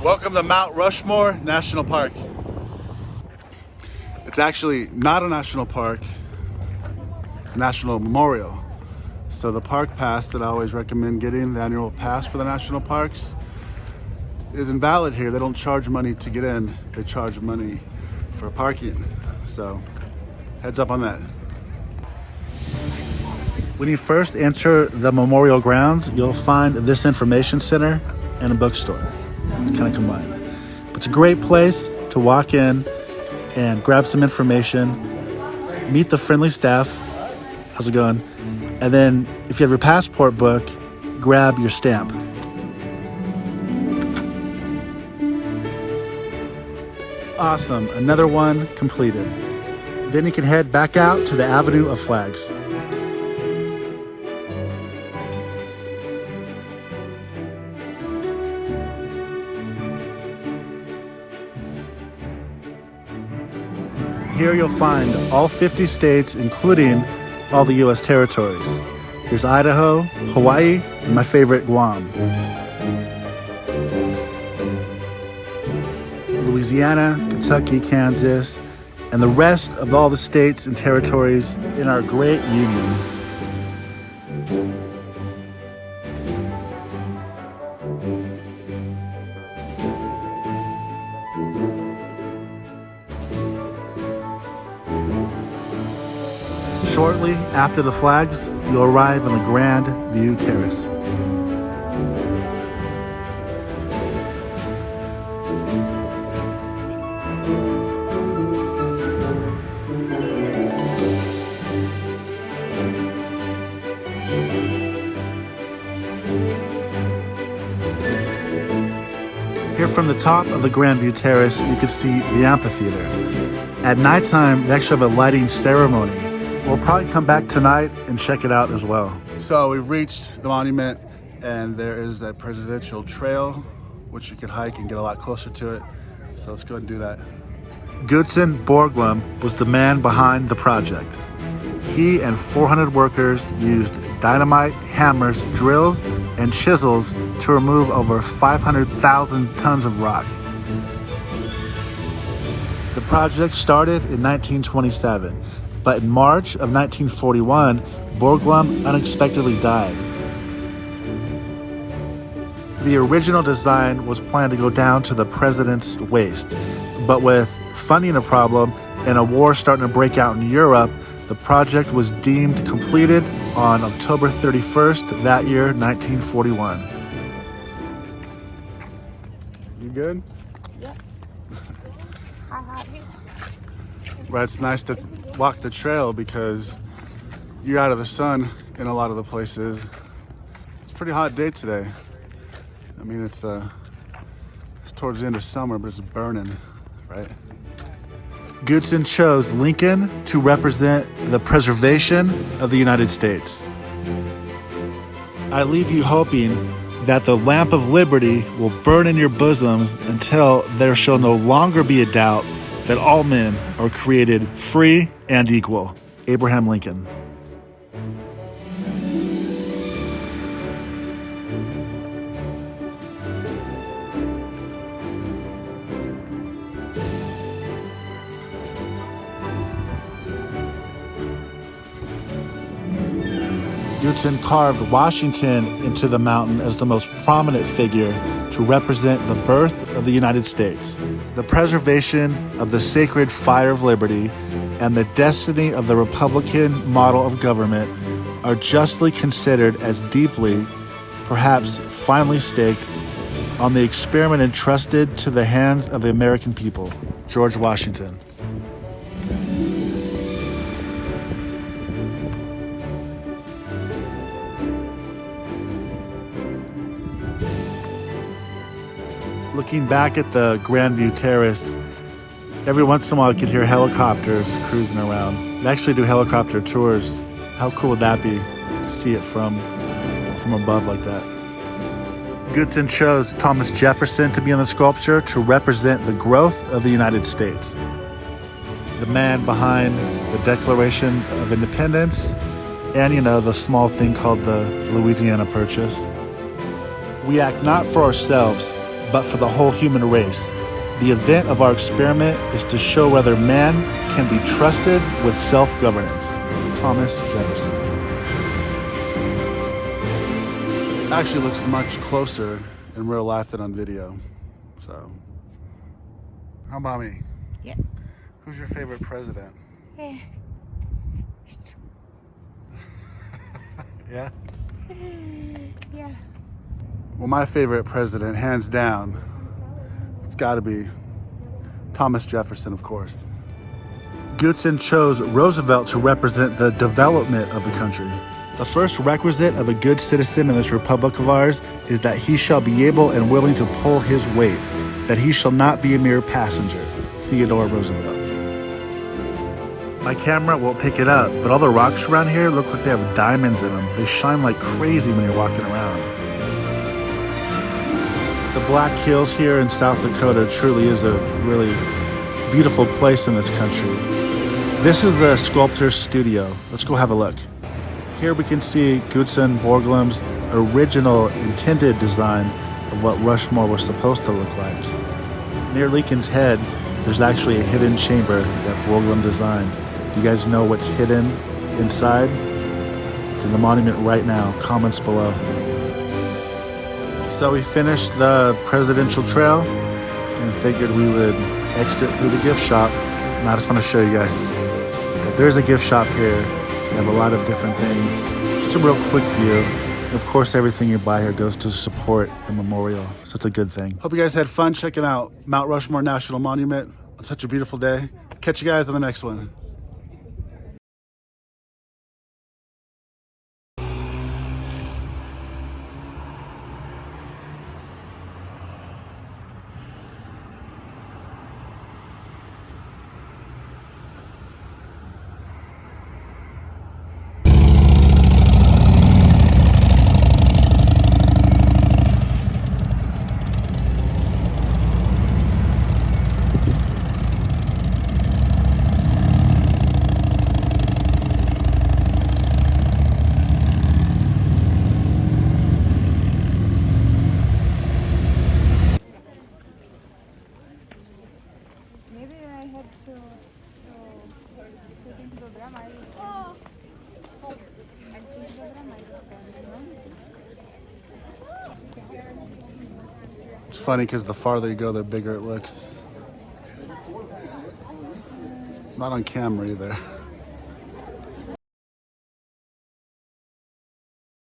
Welcome to Mount Rushmore National Park. It's actually not a national park, it's a national memorial. So the park pass that I always recommend getting, the annual pass for the national parks, is invalid here. They don't charge money to get in, they charge money for parking. So heads up on that. When you first enter the memorial grounds, you'll find this information center and a bookstore. It's kind of combined. But it's a great place to walk in and grab some information, meet the friendly staff. How's it going? And then if you have your passport book, grab your stamp. Awesome, another one completed. Then you can head back out to the Avenue of Flags. Here you'll find all 50 states, including all the U.S. territories. Here's Idaho, Hawaii, and my favorite, Guam. Louisiana, Kentucky, Kansas, and the rest of all the states and territories in our great union. Shortly after the flags, you'll arrive on the Grand View Terrace. Here from the top of the Grand View Terrace, you can see the amphitheater. At nighttime, they actually have a lighting ceremony. We'll probably come back tonight and check it out as well. So we've reached the monument, and there is that presidential trail, which you can hike and get a lot closer to it. So let's go ahead and do that. Gutzon Borglum was the man behind the project. He and 400 workers used dynamite, hammers, drills, and chisels to remove over 500,000 tons of rock. The project started in 1927. But in March of 1941, Borglum unexpectedly died. The original design was planned to go down to the president's waist, but with funding a problem and a war starting to break out in Europe, the project was deemed completed on October 31st that year, 1941. You good? Yeah. Right, it's nice to walk the trail because you're out of the sun in a lot of the places. It's a pretty hot day today. I mean, it's towards the end of summer, but it's burning, right? Gutzon chose Lincoln to represent the preservation of the United States. I leave you hoping that the lamp of liberty will burn in your bosoms until there shall no longer be a doubt that all men are created free and equal. Abraham Lincoln. Gutzon carved Washington into the mountain as the most prominent figure to represent the birth of the United States, the preservation of the sacred fire of liberty, and the destiny of the Republican model of government are justly considered as deeply, perhaps finally staked, on the experiment entrusted to the hands of the American people. George Washington. Looking back at the Grand View Terrace, every once in a while you could hear helicopters cruising around. They actually do helicopter tours. How cool would that be to see it from above like that? Gutzon chose Thomas Jefferson to be on the sculpture to represent the growth of the United States. The man behind the Declaration of Independence and, the small thing called the Louisiana Purchase. We act not for ourselves, but for the whole human race. The event of our experiment is to show whether man can be trusted with self-governance. Thomas Jefferson. Actually looks much closer in real life than on video. So, how about me? Yeah. Who's your favorite president? Yeah? Yeah. Well, my favorite president, hands down, it's gotta be Thomas Jefferson, of course. Goodson chose Roosevelt to represent the development of the country. The first requisite of a good citizen in this republic of ours is that he shall be able and willing to pull his weight, that he shall not be a mere passenger. Theodore Roosevelt. My camera won't pick it up, but all the rocks around here look like they have diamonds in them. They shine like crazy when you're walking around. The Black Hills here in South Dakota truly is a really beautiful place in this country. This is the sculptor's studio. Let's go have a look. Here we can see Gutzon Borglum's original intended design of what Rushmore was supposed to look like. Near Lincoln's head, there's actually a hidden chamber that Borglum designed. You guys know what's hidden inside? It's in the monument right now. Comments below. So we finished the presidential trail and figured we would exit through the gift shop. And I just want to show you guys that there's a gift shop here. They have a lot of different things. Just a real quick view. And of course, everything you buy here goes to support the memorial. So it's a good thing. Hope you guys had fun checking out Mount Rushmore National Monument on such a beautiful day. Catch you guys on the next one. Maybe I had to dobrar mais. I think dobrar mais essa perna, It's funny because the farther you go, the bigger it looks. Not on camera either.